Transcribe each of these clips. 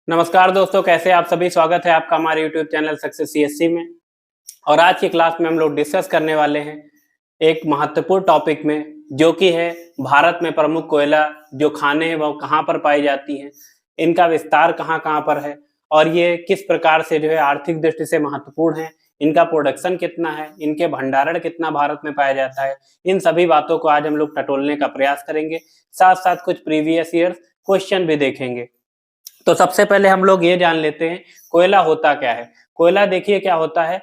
नमस्कार दोस्तों, कैसे आप सभी। स्वागत है आपका हमारे यूट्यूब चैनल सक्सेस सीएससी में। और आज की क्लास में हम लोग डिस्कस करने वाले हैं एक महत्वपूर्ण टॉपिक में, जो कि है भारत में प्रमुख कोयला जो खानें हैं वो कहाँ पर पाई जाती हैं, इनका विस्तार कहाँ कहाँ पर है और ये किस प्रकार से जो है आर्थिक दृष्टि से महत्वपूर्ण है, इनका प्रोडक्शन कितना है, इनके भंडारण कितना भारत में पाया जाता है। इन सभी बातों को आज हम लोग टटोलने का प्रयास करेंगे, साथ साथ कुछ प्रीवियस ईयर क्वेश्चन भी देखेंगे। तो सबसे पहले हम लोग ये जान लेते हैं कोयला होता क्या है। कोयला देखिए क्या होता है,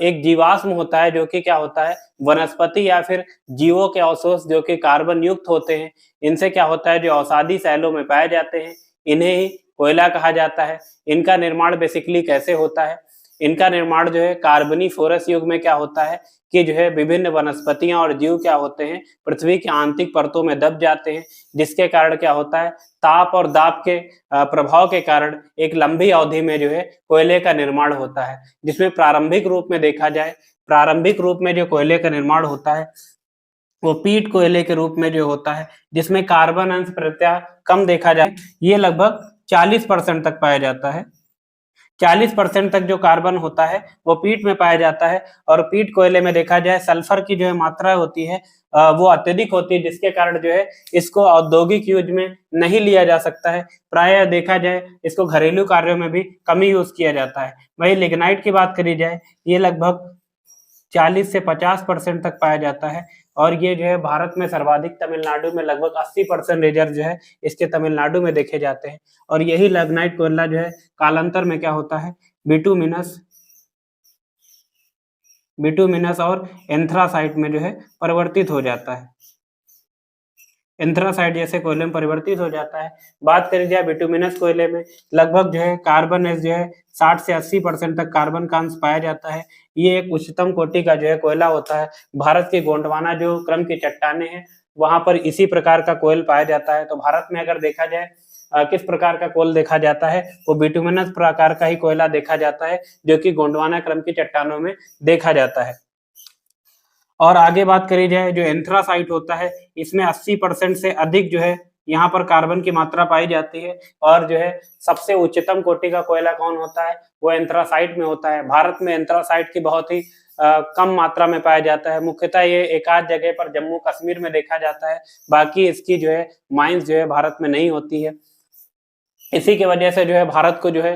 एक जीवाश्म होता है जो कि क्या होता है, वनस्पति या फिर जीवों के अवशेष जो कि कार्बन युक्त होते हैं। इनसे क्या होता है, जो औषधि शैलों में पाए जाते हैं, इन्हें ही कोयला कहा जाता है। इनका निर्माण बेसिकली कैसे होता है, इनका निर्माण जो है कार्बनीफोरस युग में क्या होता है कि जो है विभिन्न वनस्पतियां और जीव क्या होते हैं, पृथ्वी की आंतरिक परतों में दब जाते हैं, जिसके कारण क्या होता है, ताप और दाब के प्रभाव के कारण एक लंबी अवधि में जो है कोयले का निर्माण होता है। जिसमें प्रारंभिक रूप में देखा जाए, प्रारंभिक रूप में जो कोयले का निर्माण होता है वो पीट कोयले के रूप में जो होता है, जिसमें कार्बन अंश प्रत्याय कम देखा जाए। ये लगभग 40% तक पाया जाता है। 40% तक जो कार्बन होता है वो पीट में पाया जाता है। और पीट कोयले में देखा जाए सल्फर की जो है मात्रा होती है वो अत्यधिक होती है, जिसके कारण जो है इसको औद्योगिक यूज में नहीं लिया जा सकता है। प्रायः देखा जाए इसको घरेलू कार्यों में भी कम ही यूज किया जाता है। वही लिग्नाइट की बात करी जाए, ये लगभग 40 से 50% तक पाया जाता है। और ये जो है भारत में सर्वाधिक तमिलनाडु में लगभग 80% रिजर्व जो है इसके तमिलनाडु में देखे जाते हैं। और यही लिग्नाइट कोयला जो है कालांतर में क्या होता है, बिटुमिनस बिटुमिनस और एंथ्रासाइट में जो है परिवर्तित हो जाता है, एंथ्रासाइट जैसे कोयले में परिवर्तित हो जाता है। बात करी जाए बिटुमिनस कोयले में लगभग जो है कार्बन जो है 60 से 80% तक कार्बन का अंश पाया जाता है। ये एक उच्चतम कोटि का जो है कोयला होता है। भारत के गोंडवाना जो क्रम की चट्टानें हैं वहां पर इसी प्रकार का कोयल पाया जाता है। तो भारत में अगर देखा जाए किस प्रकार का कोयल देखा जाता है, वो बिटुमिनस प्रकार का ही कोयला देखा जाता है, जो कि गोंडवाना क्रम की चट्टानों में देखा जाता है। और आगे बात करी जाए जो एंथ्रासाइट होता है, इसमें 80% से अधिक जो है यहाँ पर कार्बन की मात्रा पाई जाती है। और जो है सबसे उच्चतम कोटि का कोयला कौन होता है, वो एंथ्रासाइट में होता है। भारत में एंथ्रासाइट की बहुत ही कम मात्रा में पाया जाता है। मुख्यतः ये एक आध जगह पर जम्मू कश्मीर में देखा जाता है, बाकी इसकी जो है माइंस जो है भारत में नहीं होती है। इसी की वजह से जो है भारत को जो है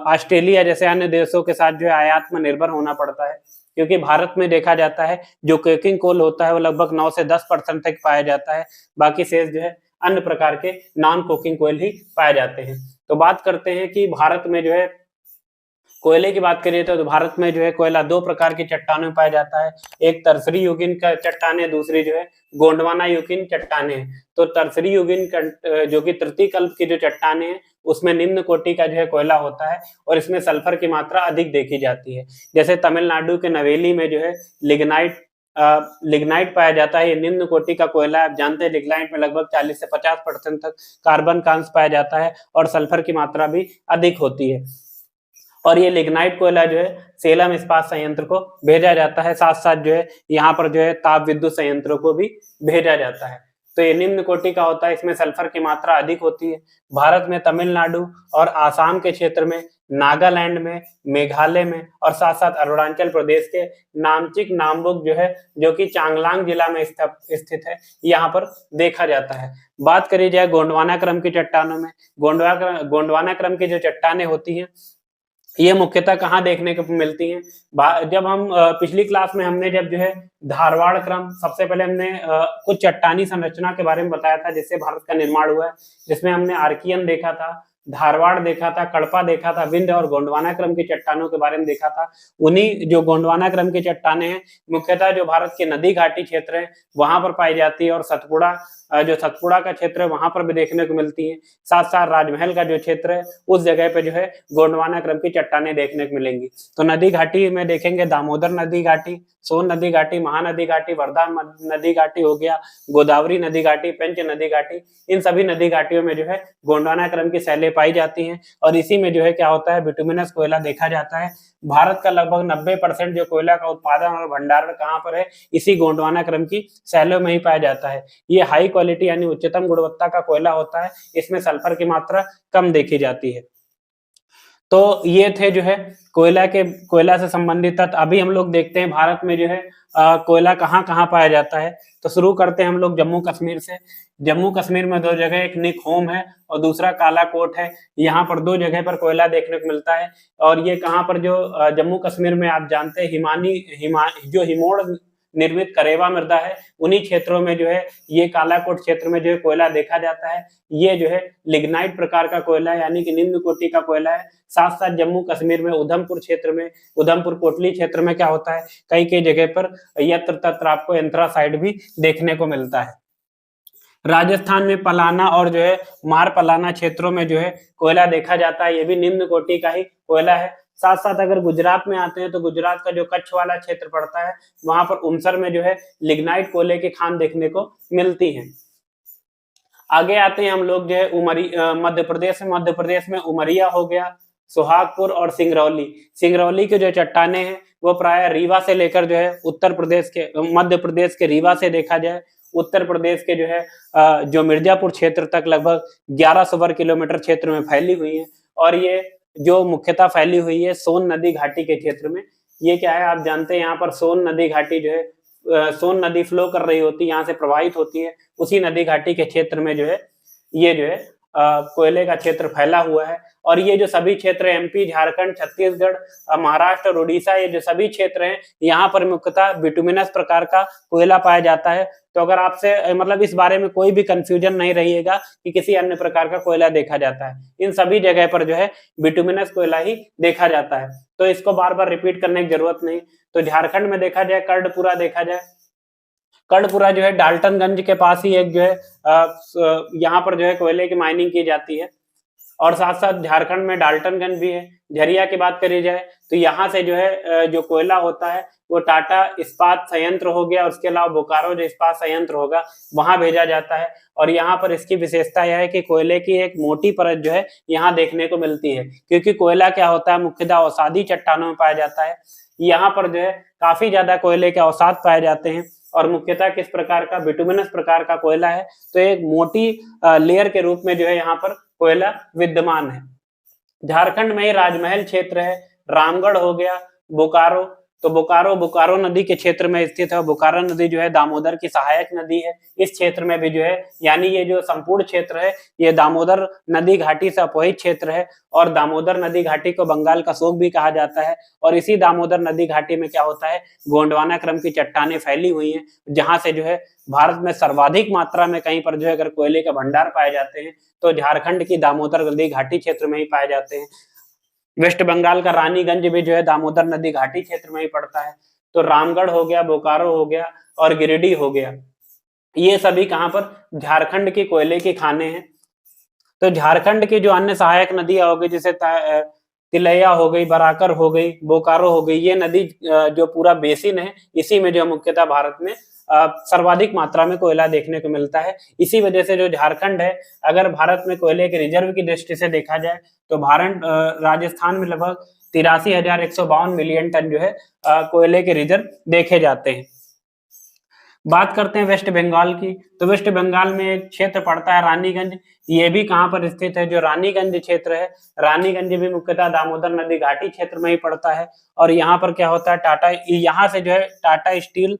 ऑस्ट्रेलिया जैसे अन्य देशों के साथ जो है आयात में निर्भर होना पड़ता है, क्योंकि भारत में देखा जाता है जो कोकिंग कोल होता है वो लगभग 9 से 10% तक पाया जाता है। बाकी शेष जो है अन्य प्रकार के नॉन कोकिंग कोयल ही पाए जाते हैं। तो बात करते हैं कि भारत में जो है कोयले की बात करिए तो भारत में जो है कोयला दो प्रकार की चट्टानों में पाया जाता है। एक तरसरी युगीन का चट्टाने, दूसरी जो है गोंडवाना युगीन चट्टाने हैं। तो तरसरी युगीन जो कि तृतीय कल्प की जो चट्टाने हैं उसमें निम्न कोटि का जो है कोयला होता है और इसमें सल्फर की मात्रा अधिक देखी जाती है। जैसे तमिलनाडु के नवेली में जो है लिग्नाइट पाया जाता है। ये निम्न कोटि का कोयला है। आप जानते हैं लिग्नाइट में लगभग 40 से 50% तक कार्बन का अंश पाया जाता है और सल्फर की मात्रा भी अधिक होती है। और ये लिग्नाइट कोयला जो है सेलम इस्पात संयंत्र को भेजा जाता है, साथ साथ जो है यहाँ पर जो है ताप विद्युत संयंत्रों को भी भेजा जाता है। तो ये निम्न कोटि का होता है, इसमें सल्फर की मात्रा अधिक होती है। भारत में तमिलनाडु और आसाम के क्षेत्र में, नागालैंड में, मेघालय में और साथ साथ अरुणाचल प्रदेश के नामचिक नामबुक जो है, जो कि चांगलांग जिला में स्थित है, यहाँ पर देखा जाता है। बात करी जाए गोंडवाना क्रम की चट्टानों में, गोंडवाना क्रम की जो चट्टानें होती हैं ये मुख्यतः कहाँ देखने को मिलती हैं। जब हम पिछली क्लास में हमने जब जो है धारवाड़ क्रम, सबसे पहले हमने कुछ चट्टानी संरचना के बारे में बताया था जिससे भारत का निर्माण हुआ है, जिसमें हमने आर्कियन देखा था, धारवाड़ देखा था, कड़पा देखा था, विंध्य और गोंडवाना क्रम की चट्टानों के बारे में देखा था। उन्हीं जो गोंडवाना क्रम की चट्टानें हैं मुख्यतः जो भारत के नदी घाटी क्षेत्र है वहां पर पाई जाती है। और सतपुड़ा जो सतपुड़ा का क्षेत्र है वहां पर भी देखने को मिलती है। साथ साथ राजमहल का जो क्षेत्र है उस जगह पे जो है गोंडवाना क्रम की चट्टानें देखने को मिलेंगी। तो नदी घाटी में देखेंगे दामोदर नदी घाटी, सोन नदी घाटी, महानदी घाटी, वर्धा नदी घाटी हो गया, गोदावरी नदी घाटी, पेंच नदी घाटी, इन सभी नदी घाटियों में जो है गोंडवाना क्रम की शैलें पाई जाती हैं। और इसी में जो है क्या होता है, बिटुमिनस कोयला देखा जाता है। भारत का लगभग 90% जो कोयला का उत्पादन और भंडारण कहाँ पर है, इसी गोंडवाना क्रम की शैलों में ही पाया जाता है। ये हाई क्वालिटी यानी उच्चतम गुणवत्ता का कोयला होता है, इसमें सल्फर की मात्रा कम देखी जाती है। तो ये थे जो है कोयला से संबंधित तथ्य। अभी हम लोग देखते हैं भारत में जो है कोयला कहाँ कहाँ पाया जाता है। तो शुरू करते हैं हम लोग जम्मू कश्मीर से। जम्मू कश्मीर में दो जगह, एक निकहोम है और दूसरा कालाकोट है। यहाँ पर दो जगह पर कोयला देखने को मिलता है। और ये कहाँ पर, जो जम्मू कश्मीर में आप जानते हैं जो हिमोड़ निर्मित करेवा मृदा है, उन्हीं क्षेत्रों में जो है ये कालाकोट क्षेत्र में जो है कोयला देखा जाता है। ये जो है लिग्नाइट प्रकार का कोयला है, यानी कि निम्न कोटि का कोयला है। साथ साथ जम्मू कश्मीर में उधमपुर कोटली क्षेत्र में क्या होता है, कई कई जगह पर यत्र तत्र आपको एंथ्रासाइट भी देखने को मिलता है। राजस्थान में पलाना और जो है मार पलाना क्षेत्रों में जो है कोयला देखा जाता है, ये भी निम्न कोटि का ही कोयला है। साथ साथ अगर गुजरात में आते हैं तो गुजरात का जो कच्छ वाला क्षेत्र पड़ता है, वहां पर उमसर में जो है लिग्नाइट कोयले की खान देखने को मिलती है। आगे आते हैं हम लोग जो है मध्य प्रदेश में उमरिया हो गया, सुहागपुर और सिंगरौली की जो चट्टाने हैं वो प्राय रीवा से लेकर जो है मध्य प्रदेश के रीवा से देखा जाए उत्तर प्रदेश के जो है जो मिर्जापुर क्षेत्र तक लगभग 1100 वर्ग किलोमीटर क्षेत्र में फैली हुई है। और ये जो मुख्यतः फैली हुई है सोन नदी घाटी के क्षेत्र में। ये क्या है, आप जानते हैं यहाँ पर सोन नदी घाटी जो है सोन नदी फ्लो कर रही होती है, यहाँ से प्रवाहित होती है। उसी नदी घाटी के क्षेत्र में जो है ये जो है कोयले का क्षेत्र फैला हुआ है। और ये जो सभी क्षेत्र एमपी, झारखंड, छत्तीसगढ़, महाराष्ट्र और उड़ीसा, ये जो सभी क्षेत्र हैं, यहाँ पर मुख्यतः बिटुमिनस प्रकार का कोयला पाया जाता है। तो अगर आपसे मतलब इस बारे में कोई भी कंफ्यूजन नहीं रहिएगा कि किसी अन्य प्रकार का कोयला देखा जाता है, इन सभी जगह पर जो है बिटुमिनस कोयला ही देखा जाता है। तो इसको बार बार रिपीट करने की जरूरत नहीं। तो झारखंड में देखा जाए, कर्णपुरा देखा जाए, कर्णपुरा जो है डाल्टनगंज के पास ही एक जो है यहाँ पर जो है कोयले की माइनिंग की जाती है। और साथ साथ झारखंड में डाल्टनगंज भी है। झरिया की बात करी जाए तो यहाँ से जो है जो कोयला होता है वो टाटा इस्पात संयंत्र हो गया, उसके अलावा बोकारो जो इस्पात संयंत्र होगा वहां भेजा जाता है। और यहाँ पर इसकी विशेषता यह है कि कोयले की एक मोटी परत जो है यहाँ देखने को मिलती है, क्योंकि कोयला क्या होता है मुख्यतः अवसादी चट्टानों में पाया जाता है। यहाँ पर जो है काफी ज्यादा कोयले के अवसाद पाए जाते हैं और मुख्यतः किस प्रकार का, बिटुमिनस प्रकार का कोयला है। तो एक मोटी लेयर के रूप में जो है यहाँ पर कोयला विद्यमान है। झारखंड में ही राजमहल क्षेत्र है, रामगढ़ हो गया, बोकारो। तो बोकारो नदी के क्षेत्र में स्थित है। बोकारो नदी जो है दामोदर की सहायक नदी है। इस क्षेत्र में भी जो है, यानी ये जो संपूर्ण क्षेत्र है ये दामोदर नदी घाटी से अपवहित क्षेत्र है। और दामोदर नदी घाटी को बंगाल का शोक भी कहा जाता है। और इसी दामोदर नदी घाटी में क्या होता है, गोंडवाना क्रम की चट्टानें फैली हुई हैं, जहां से जो है भारत में सर्वाधिक मात्रा में कहीं पर जो है अगर कोयले के भंडार पाए जाते हैं तो झारखंड की दामोदर नदी घाटी क्षेत्र में ही पाए जाते हैं। वेस्ट बंगाल का रानीगंज भी जो है दामोदर नदी घाटी क्षेत्र में ही पड़ता है। तो रामगढ़ हो गया, बोकारो हो गया और गिरिडीह हो गया, ये सभी कहां पर, झारखंड की कोयले की खाने हैं। तो झारखंड की जो अन्य सहायक नदियां हो गई, जैसे तिलैया हो गई, बराकर हो गई, बोकारो हो गई, ये नदी जो पूरा बेसिन है, इसी में जो मुख्यतः भारत में सर्वाधिक मात्रा में कोयला देखने को मिलता है। इसी वजह से जो झारखंड है, अगर भारत में कोयले के रिजर्व की दृष्टि से देखा जाए तो राजस्थान में लगभग 83,152 मिलियन टन जो है कोयले के रिजर्व देखे जाते हैं। बात करते हैं वेस्ट बंगाल की। तो वेस्ट बंगाल में एक क्षेत्र पड़ता है रानीगंज। ये भी कहां पर स्थित है, जो रानीगंज क्षेत्र है, रानीगंज भी मुख्यतः दामोदर नदी घाटी क्षेत्र में ही पड़ता है। और यहाँ पर क्या होता है, यहाँ से जो है टाटा स्टील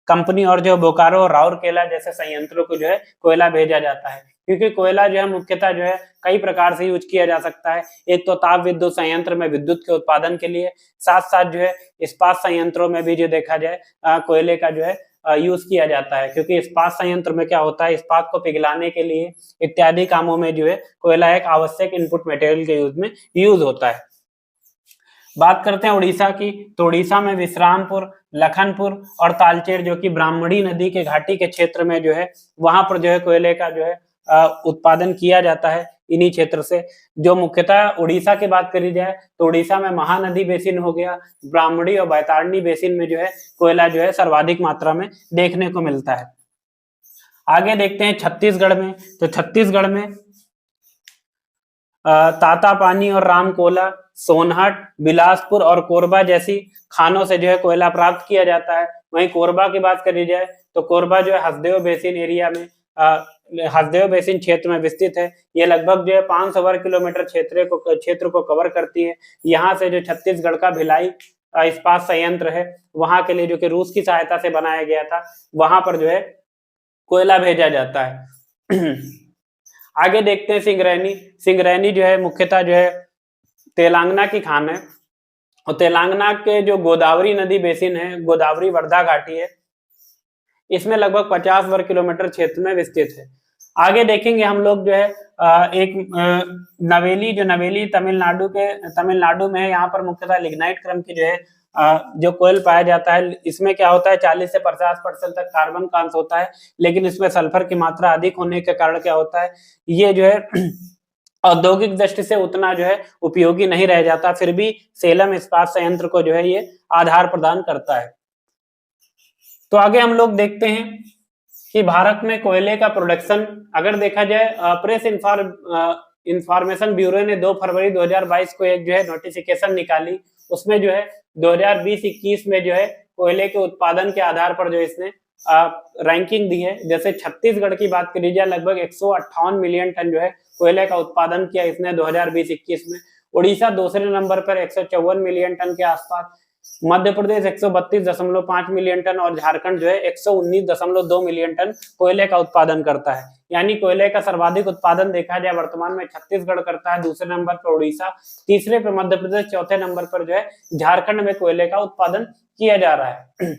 कंपनी और जो बोकारो और राउरकेला जैसे संयंत्रों को जो है कोयला भेजा जाता है। क्योंकि कोयला जो है मुख्यतः जो है कई प्रकार से यूज किया जा सकता है। एक तो ताप विद्युत संयंत्र में विद्युत के उत्पादन के लिए, साथ साथ जो है इस्पात संयंत्रों में भी जो देखा जाए कोयले का जो है यूज किया जाता है। क्योंकि इस्पात संयंत्र में क्या होता है, इस्पात को पिघलाने के लिए इत्यादि कामों में जो है कोयला एक आवश्यक इनपुट मटेरियल के यूज में यूज होता है। बात करते हैं उड़ीसा की। तो उड़ीसा में विश्रामपुर, लखनपुर और तालचेर जो कि ब्राह्मणी नदी के घाटी के क्षेत्र में जो है, वहां पर जो है कोयले का जो है उत्पादन किया जाता है इन्हीं क्षेत्र से। जो मुख्यतः उड़ीसा की बात करी जाए तो उड़ीसा में महानदी बेसिन हो गया, ब्राह्मणी और बैतारणी बेसिन में जो है कोयला जो है सर्वाधिक मात्रा में देखने को मिलता है। आगे देखते हैं छत्तीसगढ़ में। तो छत्तीसगढ़ में तातापानी और रामकोला, सोनहट, बिलासपुर और कोरबा जैसी खानों से जो है कोयला प्राप्त किया जाता है। वहीं कोरबा की बात करी जाए तो कोरबा जो है हसदेव बेसिन एरिया में हसदेव बेसिन क्षेत्र में विस्तृत है। ये लगभग जो है 500 वर्ग किलोमीटर क्षेत्र को कवर करती है। यहाँ से जो छत्तीसगढ़ का भिलाई इस्पात संयंत्र है, वहां के लिए जो कि रूस की सहायता से बनाया गया था, वहां पर जो है कोयला भेजा जाता है। आगे देखते हैं सिंगरैनी। सिंगरैनी जो है मुख्यतः जो है तेलंगाना की खान है, और तेलंगाना के जो गोदावरी नदी बेसिन है, गोदावरी वर्धा घाटी है, इसमें लगभग 50 वर्ग किलोमीटर क्षेत्र में विस्तृत है। आगे देखेंगे हम लोग जो है एक नवेली, जो नवेली तमिलनाडु में है। यहाँ पर मुख्यतः लिग्नाइट क्रम की जो है जो कोयल पाया जाता है। इसमें क्या होता है, 40 से 50% तक कार्बन का अंश होता है, लेकिन इसमें सल्फर की मात्रा अधिक होने के कारण क्या होता है, ये जो है औद्योगिक दृष्टि से उतना जो है उपयोगी नहीं रह जाता, फिर भी सेलम इस्पात संयंत्र को जो है ये आधार प्रदान करता है। तो आगे हम लोग देखते हैं कि भारत में कोयले का प्रोडक्शन अगर देखा जाए, प्रेस इंफॉर्मेशन ब्यूरो ने 2 फरवरी 2022 को एक जो है नोटिफिकेशन निकाली। उसमें जो है 2020-21 में जो है कोयले के उत्पादन के आधार पर जो इसने रैंकिंग दी है। जैसे छत्तीसगढ़ की बात करी जाए, लगभग 158 मिलियन टन जो है कोयले का उत्पादन किया इसने 2020-21 में। उड़ीसा दूसरे नंबर पर 154 मिलियन टन के आसपास, मध्य प्रदेश 132.5 मिलियन टन और झारखंड जो है 119.2 मिलियन टन कोयले का उत्पादन करता है। यानी कोयले का सर्वाधिक उत्पादन देखा जाए वर्तमान में छत्तीसगढ़ करता है, दूसरे नंबर पर उड़ीसा, तीसरे पर मध्य प्रदेश, चौथे नंबर पर जो है झारखंड में कोयले का उत्पादन किया जा रहा है।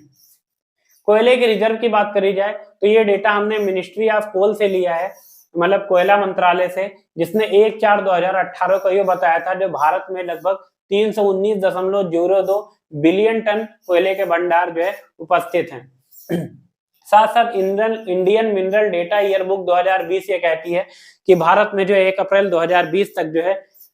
कोयले के रिजर्व की बात करी जाए तो ये डेटा हमने मिनिस्ट्री ऑफ कोल से लिया है, मतलब कोयला मंत्रालय से, जिसने 1/4/2018 को ये बताया था जो भारत में लगभग 319.02 बिलियन टन कोयले के भंडार जो है उपस्थित हैं। साथ साथ इंडियन मिनरल डेटा ईयरबुक 2020 ये कहती है कि भारत में जो 1 अप्रैल 2020 तक जो है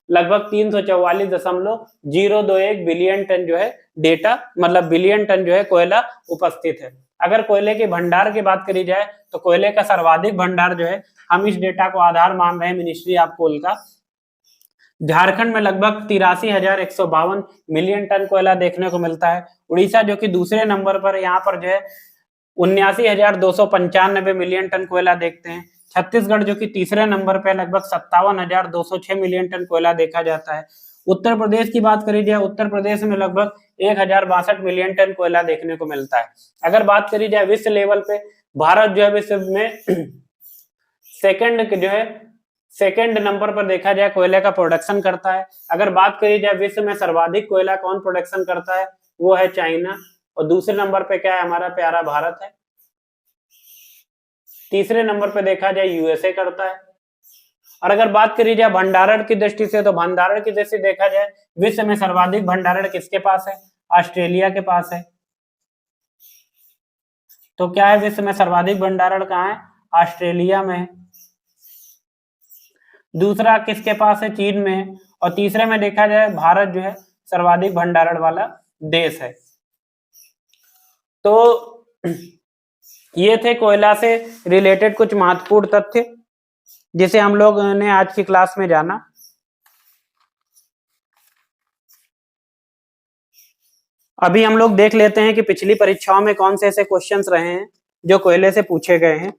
लगभग 344.021 बिलियन टन जो है डेटा, मतलब बिलियन टन जो है कोयला उपस्थित है। अगर कोयले के भंडार की बात करी जाए तो कोयले का सर्वाधिक भंडार जो है, हम इस डेटा को आधार मान रहे हैं मिनिस्ट्री ऑफ कोल का, झारखंड में लगभग 83,152 मिलियन टन कोयला देखने को मिलता है। उड़ीसा जो कि दूसरे नंबर पर, यहाँ पर जो है 79,295 मिलियन टन कोयला देखते हैं। छत्तीसगढ़ जो कि तीसरे नंबर पर लगभग 57,206 मिलियन टन कोयला देखा जाता है। उत्तर प्रदेश की बात करी जाए, उत्तर प्रदेश में लगभग 1,062 मिलियन टन कोयला देखने को मिलता है। अगर बात करी जाए विश्व लेवल पे, भारत जो है विश्व में सेकंड नंबर पर देखा जाए कोयले का प्रोडक्शन करता है। अगर बात करी जाए विश्व में सर्वाधिक कोयला कौन प्रोडक्शन करता है, वो है चाइना, और दूसरे नंबर पे क्या है, हमारा प्यारा भारत है। तीसरे नंबर पे देखा जाए यूएसए करता है। और अगर बात करी जाए भंडारण की दृष्टि से, तो भंडारण की दृष्टि से देखा जाए विश्व में सर्वाधिक भंडारण किसके पास है, ऑस्ट्रेलिया के पास है। तो क्या है, विश्व में सर्वाधिक भंडारण कहाँ है, ऑस्ट्रेलिया में है। दूसरा किसके पास है, चीन में है। और तीसरे में देखा जाए भारत जो है सर्वाधिक भंडारण वाला देश है। तो ये थे कोयला से रिलेटेड कुछ महत्वपूर्ण तथ्य जिसे हम लोग ने आज की क्लास में जाना। अभी हम लोग देख लेते हैं कि पिछली परीक्षाओं में कौन से ऐसे क्वेश्चंस रहे हैं जो कोयले से पूछे गए हैं।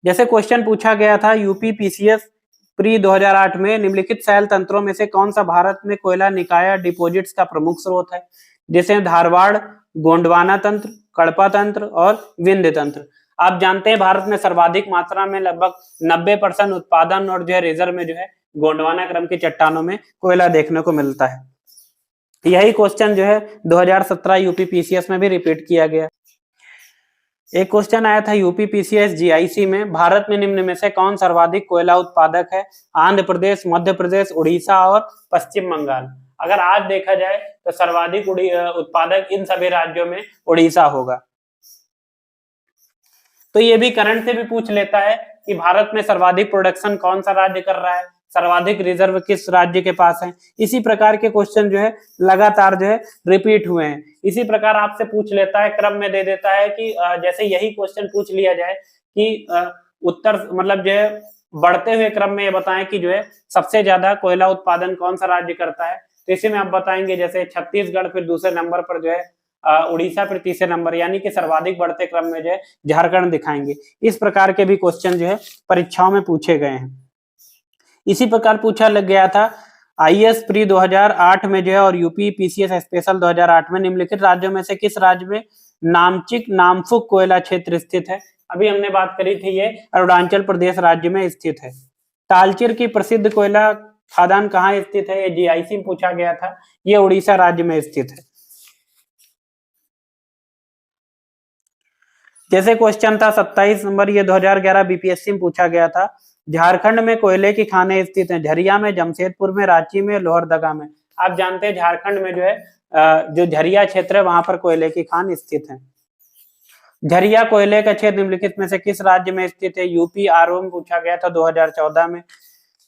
जैसे क्वेश्चन पूछा गया था यूपी पीसीएस प्री 2008 में, निम्नलिखित शैल तंत्रों में से कौन सा भारत में कोयला निकाय डिपोजिट्स का प्रमुख स्रोत है। जैसे धारवाड़, गोंडवाना तंत्र, कड़पा तंत्र और विंध्य तंत्र। आप जानते हैं भारत में सर्वाधिक मात्रा में लगभग 90% उत्पादन और जो है रिजर्व में जो है गोंडवाना क्रम की चट्टानों में कोयला देखने को मिलता है। यही क्वेश्चन जो है 2017 यूपी पीसीएस में भी रिपीट किया गया। एक क्वेश्चन आया था यूपी पीसीएस जीआईसी में, भारत में निम्न में से कौन सर्वाधिक कोयला उत्पादक है। आंध्र प्रदेश, मध्य प्रदेश, उड़ीसा और पश्चिम बंगाल। अगर आज देखा जाए तो सर्वाधिक उत्पादक इन सभी राज्यों में उड़ीसा होगा। तो ये भी करंट से भी पूछ लेता है कि भारत में सर्वाधिक प्रोडक्शन कौन सा राज्य कर रहा है, सर्वाधिक रिजर्व किस राज्य के पास है। इसी प्रकार के क्वेश्चन जो है लगातार जो है रिपीट हुए हैं। इसी प्रकार आपसे पूछ लेता है, क्रम में दे देता है कि जैसे यही क्वेश्चन पूछ लिया जाए कि उत्तर मतलब जो है बढ़ते हुए क्रम में ये बताएं कि जो है सबसे ज्यादा कोयला उत्पादन कौन सा राज्य करता है। तो इसी में आप बताएंगे जैसे छत्तीसगढ़, फिर दूसरे नंबर पर जो है उड़ीसा फिर तीसरे नंबर, यानी कि सर्वाधिक बढ़ते क्रम में जो है झारखंड दिखाएंगे। इस प्रकार के भी क्वेश्चन जो है परीक्षाओं में पूछे गए हैं। इसी प्रकार पूछा लग गया था आईएएस प्री 2008 में जो है और यूपी पीसीएस स्पेशल 2008 में निम्नलिखित राज्यों में से किस राज्य में नामचिक नामफुक कोयला क्षेत्र स्थित है। अभी हमने बात करी थी, ये अरुणाचल प्रदेश राज्य में स्थित है। तालचेर की प्रसिद्ध कोयला खदान कहाँ स्थित है, ये जीआईसी में पूछा गया था, ये उड़ीसा राज्य में स्थित है। जैसे क्वेश्चन था 27 नंबर, ये 2011 बीपीएससी में पूछा गया था, झारखंड में कोयले की खानें स्थित हैं, झरिया में, जमशेदपुर में, रांची में, लोहरदगा में। आप जानते हैं झारखंड में जो है जो झरिया क्षेत्र है वहां पर कोयले की खान स्थित है। झरिया कोयले का क्षेत्र निम्नलिखित में से किस राज्य में स्थित है, यूपी आरओ में पूछा गया था 2014 में।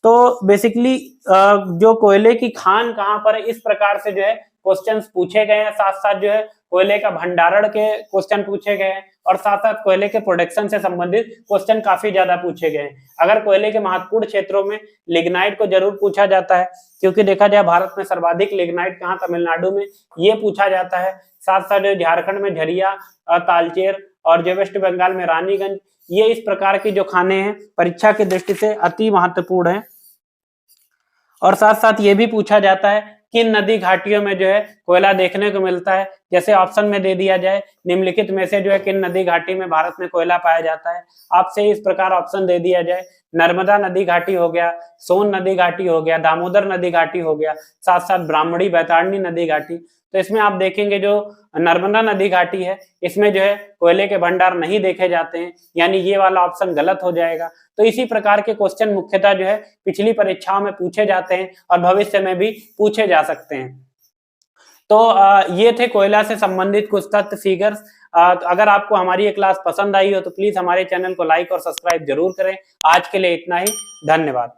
तो बेसिकली जो कोयले की खान कहां पर है, इस प्रकार से जो है क्वेश्चंस पूछे गए हैं। साथ साथ जो है कोयले का भंडारण के क्वेश्चन पूछे गए हैं और साथ साथ कोयले के प्रोडक्शन से संबंधित क्वेश्चन काफी ज्यादा पूछे गए हैं। अगर कोयले के महत्वपूर्ण क्षेत्रों में लिग्नाइट को जरूर पूछा जाता है, क्योंकि देखा जाए भारत में सर्वाधिक लिग्नाइट कहाँ, तमिलनाडु में, ये पूछा जाता है। साथ साथ जो झारखंड में झरिया, तालचेर और जो वेस्ट बंगाल में रानीगंज, ये इस प्रकार की जो खाने हैं परीक्षा की दृष्टि से अति महत्वपूर्ण है। और साथ साथ ये भी पूछा जाता है किन नदी घाटियों में जो है कोयला देखने को मिलता है। जैसे ऑप्शन में दे दिया जाए निम्नलिखित में से जो है किन नदी घाटी में भारत में कोयला पाया जाता है। आपसे इस प्रकार ऑप्शन दे दिया जाए, नर्मदा नदी घाटी हो गया, सोन नदी घाटी हो गया, दामोदर नदी घाटी हो गया, साथ साथ ब्राह्मणी बैतारणी नदी घाटी। तो इसमें आप देखेंगे जो नर्मदा नदी घाटी है इसमें जो है कोयले के भंडार नहीं देखे जाते हैं, यानी ये वाला ऑप्शन गलत हो जाएगा। तो इसी प्रकार के क्वेश्चन मुख्यतः जो है पिछली परीक्षाओं में पूछे जाते हैं और भविष्य में भी पूछे जा सकते हैं। तो ये थे कोयला से संबंधित कुछ तथ्य, फिगर्स। अगर आपको हमारी ये क्लास पसंद आई हो तो प्लीज हमारे चैनल को लाइक और सब्सक्राइब जरूर करें। आज के लिए इतना ही, धन्यवाद।